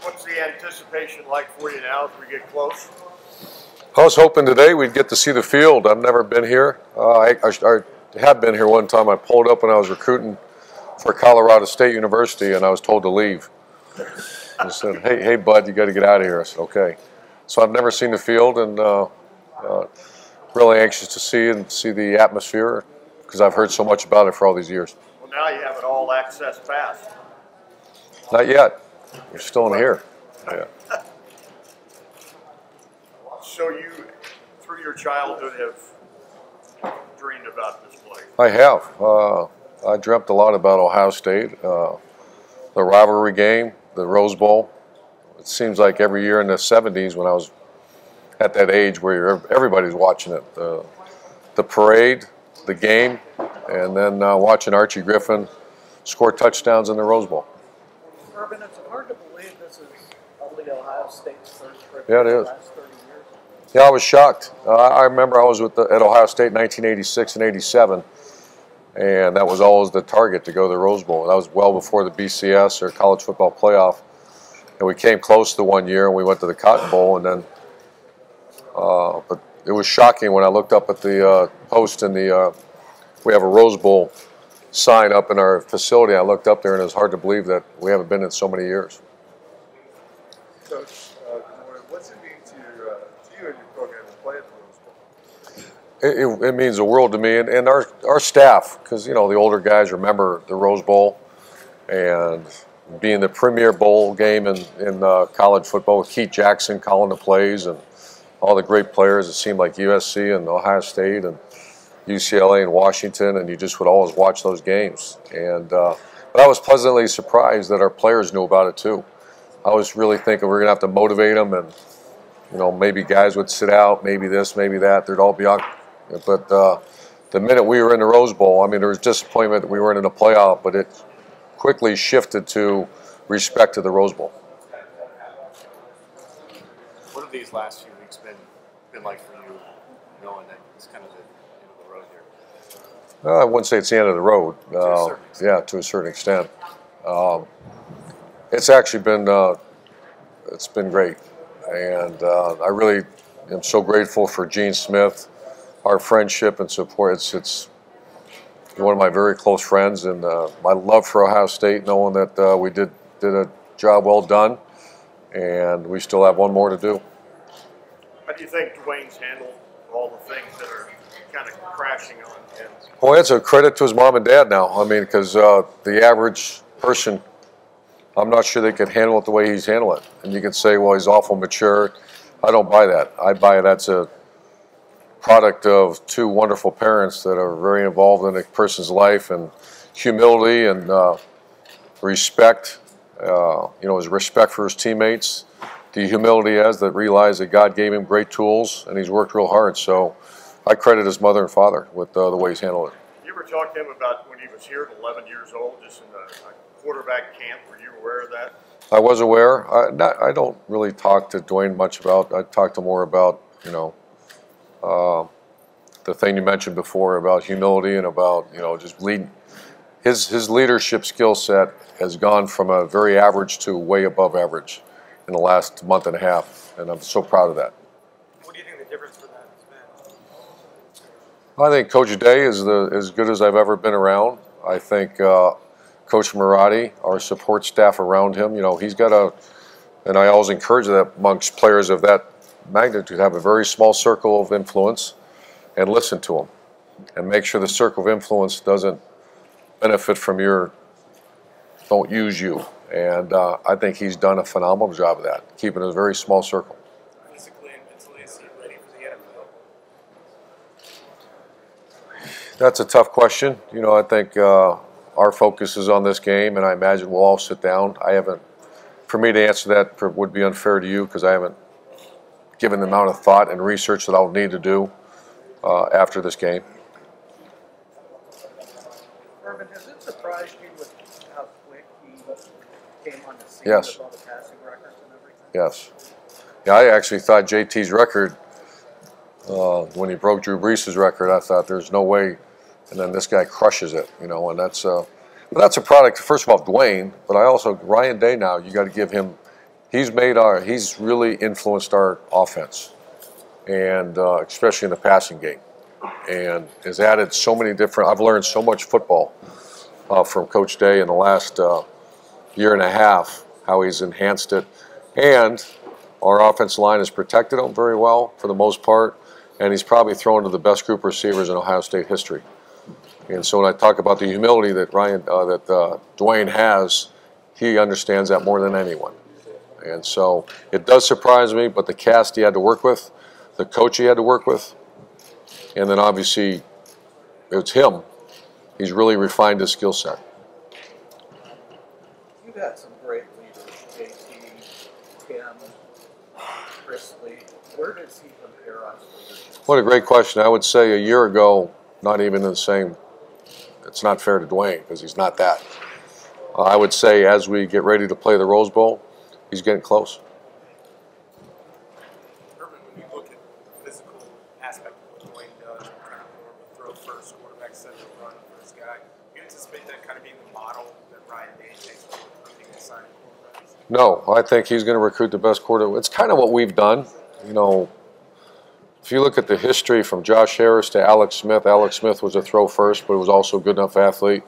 What's the anticipation like for you now as we get close? I was hoping today we'd get to see the field. I've never been here. I had been here one time. I pulled up when I was recruiting for Colorado State University, and I was told to leave. I said, hey, bud, you got to get out of here. I said, okay. So I've never seen the field, and really anxious to see it and see the atmosphere because I've heard so much about it for all these years. Well, now you have an all-access pass. Not yet. You're still in here. Yeah. So you, through your childhood, have dreamed about this place? I have. I dreamt a lot about Ohio State, the rivalry game, the Rose Bowl. It seems like every year in the 70s when I was at that age where everybody's watching it. The parade, the game, and then watching Archie Griffin score touchdowns in the Rose Bowl. Urban, it's hard to believe this is only Ohio State's first trip Yeah, it in the is. last 30 years. Yeah, I was shocked. I remember I was at Ohio State in 1986 and 87, and that was always the target to go to the Rose Bowl. That was well before the BCS or College Football Playoff. And we came close the one year, and we went to the Cotton Bowl, and then but it was shocking when I looked up at the post in the we have a Rose Bowl sign up in our facility. I looked up there, and it was hard to believe that we haven't been in so many years. Coach, what's it mean to you and your program to play at the Rose Bowl? It means the world to me, and our staff, because the older guys remember the Rose Bowl and being the premier bowl game in college football with Keith Jackson calling the plays and all the great players. It seemed like USC and Ohio State and UCLA and Washington, and you just would always watch those games. And but I was pleasantly surprised that our players knew about it too. I was really thinking we're going to have to motivate them, and maybe guys would sit out, maybe this, maybe that. They'd all be on. But the minute we were in the Rose Bowl, I mean, there was disappointment that we weren't in the playoff, but it quickly shifted to respect to the Rose Bowl. What have these last few weeks been like for you, knowing that it's kind of the end of the road here? I wouldn't say it's the end of the road. Yeah, to a certain extent. It's actually been it's been great, and I really am so grateful for Gene Smith, our friendship and support. It's one of my very close friends, and my love for Ohio State, knowing that we did a job well done, and we still have one more to do. How do you think Dwayne's handled all the things that are kind of crashing on him? Well, it's a credit to his mom and dad now. I mean, because the average person, I'm not sure they could handle it the way he's handled it. And you could say, well, he's awful mature. I don't buy that. I buy that's a product of two wonderful parents that are very involved in a person's life, and humility and respect. His respect for his teammates, the humility he has that realize that God gave him great tools, and he's worked real hard. So I credit his mother and father with the way he's handled it. You ever talk to him about when he was here at 11 years old, just in a quarterback camp? Were you aware of that? I was aware. I don't really talk to Dwayne much about. I talk to more about, the thing you mentioned before about humility and about, just leading. His leadership skill set has gone from a very average to way above average in the last month and a half, and I'm so proud of that. What do you think the difference for that has been? I think Coach Day is as good as I've ever been around. I think Coach Marotti, our support staff around him, he's got and I always encourage that amongst players of that magnitude, have a very small circle of influence and listen to them and make sure the circle of influence doesn't benefit from don't use you. And I think he's done a phenomenal job of that, keeping a very small circle. Physically and mentally, is he ready for the NFL? That's a tough question. I think our focus is on this game, and I imagine we'll all sit down. For me to answer that would be unfair to you because I haven't given the amount of thought and research that I'll need to do after this game. Urban, has it surprised you with how quick he came on the scene Yes. with all the passing records and everything? Yes. Yeah, I actually thought JT's record, when he broke Drew Brees' record, I thought there's no way, and then this guy crushes it, and that's But that's a product, first of all, of Dwayne, but I also, Ryan Day now, you got to give him, he's really influenced our offense, and especially in the passing game, and has added so many different, I've learned so much football from Coach Day in the last year and a half, how he's enhanced it, and our offensive line has protected him very well for the most part, and he's probably thrown to the best group of receivers in Ohio State history. And so when I talk about the humility that Dwayne has, he understands that more than anyone. And so it does surprise me, but the cast he had to work with, the coach he had to work with, and then obviously it's him. He's really refined his skill set. You've had some great leaders, JT, Tim, Chris Lee. Where does he compare on leadership? What a great question. I would say a year ago, not even in the same, it's not fair to Dwayne because he's not that. I would say as we get ready to play the Rose Bowl, he's getting close. Urban, when you look at the physical aspect of what Dwayne does, kind of more of a throw first, quarterback set to run first guy, you anticipate that kind of being the model that Ryan Day takes for recruiting and signing quarterbacks? No, I think he's going to recruit the best quarterback. It's kind of what we've done. You know, if you look at the history from Josh Harris to Alex Smith was a throw first, but was also a good enough athlete,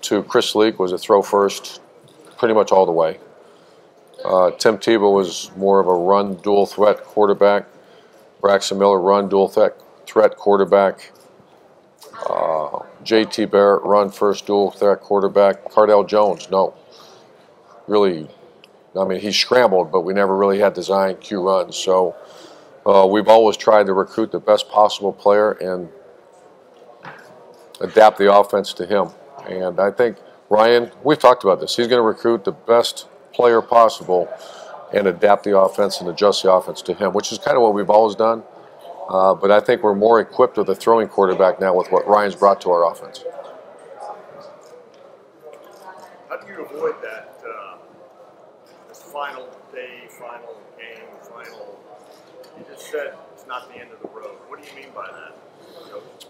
to Chris Leak was a throw first pretty much all the way. Tim Tebow was more of a run dual threat quarterback. Braxton Miller, run dual threat quarterback. JT Barrett, run first dual threat quarterback. Cardell Jones, no. Really, I mean, he scrambled, but we never really had design Q runs. So we've always tried to recruit the best possible player and adapt the offense to him. And I think Ryan, we've talked about this, he's going to recruit the best player possible and adapt the offense and adjust the offense to him, which is kind of what we've always done. But I think we're more equipped with a throwing quarterback now with what Ryan's brought to our offense. How do you avoid that this final day, final game, final? You just said it's not the end of the road. What do you mean by that, Coach?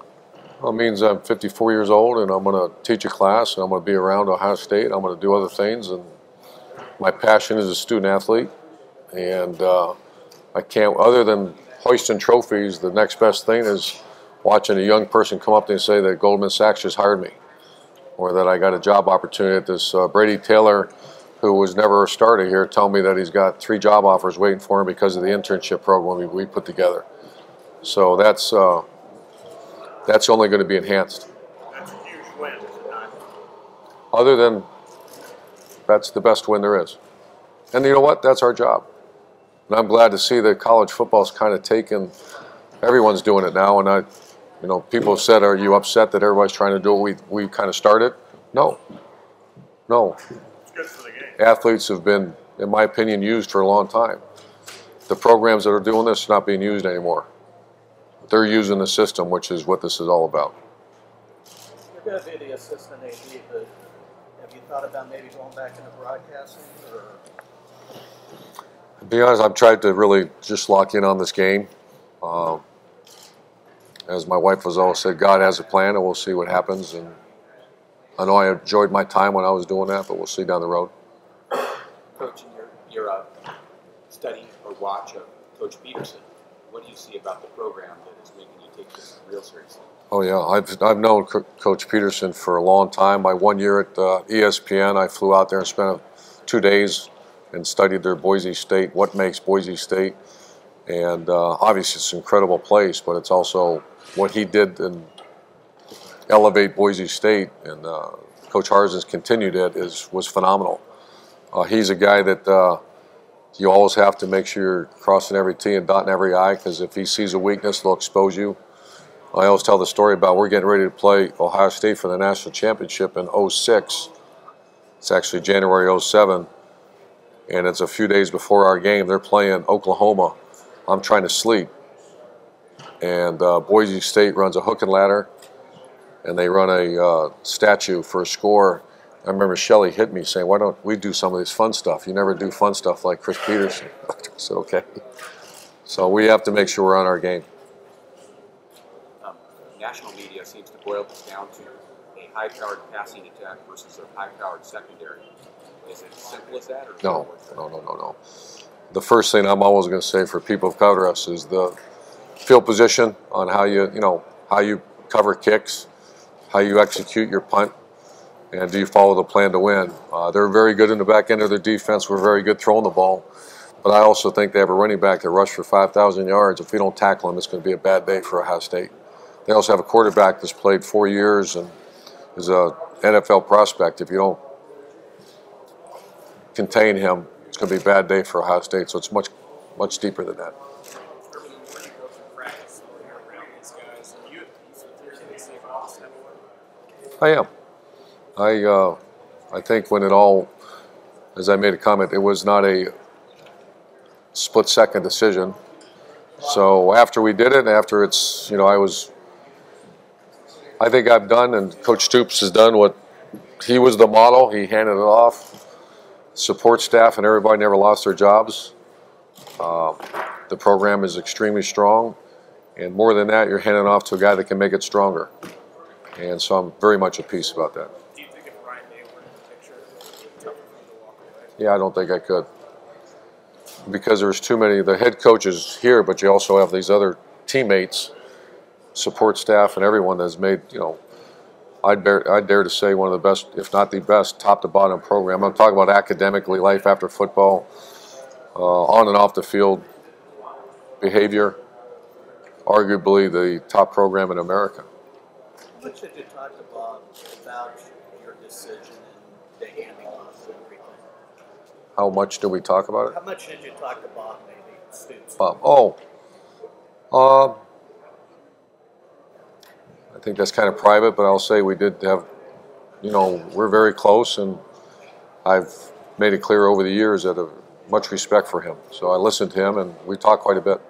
Well, it means I'm 54 years old and I'm going to teach a class and I'm going to be around Ohio State. I'm going to do other things, and my passion is a student athlete, and I can't, other than hoisting trophies, the next best thing is watching a young person come up to me and say that Goldman Sachs just hired me, or that I got a job opportunity at this Brady Taylor, who was never a starter here, tell me that he's got 3 job offers waiting for him because of the internship program we put together. So that's only going to be enhanced. That's a huge win, is it not? Other than that's the best win there is. And you know what? That's our job. And I'm glad to see that college football's kind of taken, everyone's doing it now. And people have said, are you upset that everybody's trying to do what we kind of started? No. It's good for the game. Athletes have been, in my opinion, used for a long time. The programs that are doing this are not being used anymore. They're using the system, which is what this is all about. You're going to be the assistant AD, but have you thought about maybe going back into broadcasting? Or? To be honest, I've tried to really just lock in on this game. As my wife has always said, God has a plan, and we'll see what happens. And I know I enjoyed my time when I was doing that, but we'll see down the road. Coach, in your study or watch of Coach Peterson, what do you see about the program that is making you take this real seriously? Oh yeah, I've known Coach Peterson for a long time. My 1 year at ESPN, I flew out there and spent 2 days and studied their Boise State, what makes Boise State. And obviously it's an incredible place, but it's also what he did and elevate Boise State, and Coach Harson's continued it was phenomenal. He's a guy that you always have to make sure you're crossing every T and dotting every I, because if he sees a weakness, he'll expose you. I always tell the story about we're getting ready to play Ohio State for the national championship in '06. It's actually January '07, and it's a few days before our game. They're playing Oklahoma. I'm trying to sleep, and Boise State runs a hook and ladder, and they run a statue for a score. I remember Shelley hit me saying, why don't we do some of this fun stuff? You never do fun stuff like Chris Peterson. I said, okay. So we have to make sure we're on our game. National media seems to boil this down to a high-powered passing attack versus a high-powered secondary. Is it as simple as that? Or No. The first thing I'm always going to say for people who cover us is the field position on how how you cover kicks, how you execute your punt, and do you follow the plan to win. They're very good in the back end of their defense. We're very good throwing the ball. But I also think they have a running back that rushed for 5,000 yards. If we don't tackle him, it's going to be a bad day for Ohio State. They also have a quarterback that's played 4 years and is a NFL prospect. If you don't contain him, it's going to be a bad day for Ohio State. So it's much deeper than that. Where you go through practice or you're around these guys, and you seriously see if all step away? I am. I think when it all, as I made a comment, it was not a split-second decision. So after we did it, after it's, I think I've done, and Coach Stoops has done what he was the model. He handed it off. Support staff and everybody never lost their jobs. The program is extremely strong, and more than that, you're handing off to a guy that can make it stronger. And so I'm very much at peace about that. Do you think if Ryan Day were in the picture, it would be tougher for him to walk away? Yeah, I don't think I could. Because there's too many, the head coach is here, but you also have these other teammates, support staff, and everyone that's made, I'd dare to say one of the best, if not the best, top to bottom program. I'm talking about academically, life after football, on and off the field, behavior, arguably the top program in America. How much did you talk to Bob about your decision and the handing off and everything? How much do we talk about it? How much did you talk to Bob, maybe, Stoops? Bob, I think that's kind of private, but I'll say we did have, we're very close, and I've made it clear over the years that I have much respect for him. So I listened to him, and we talked quite a bit.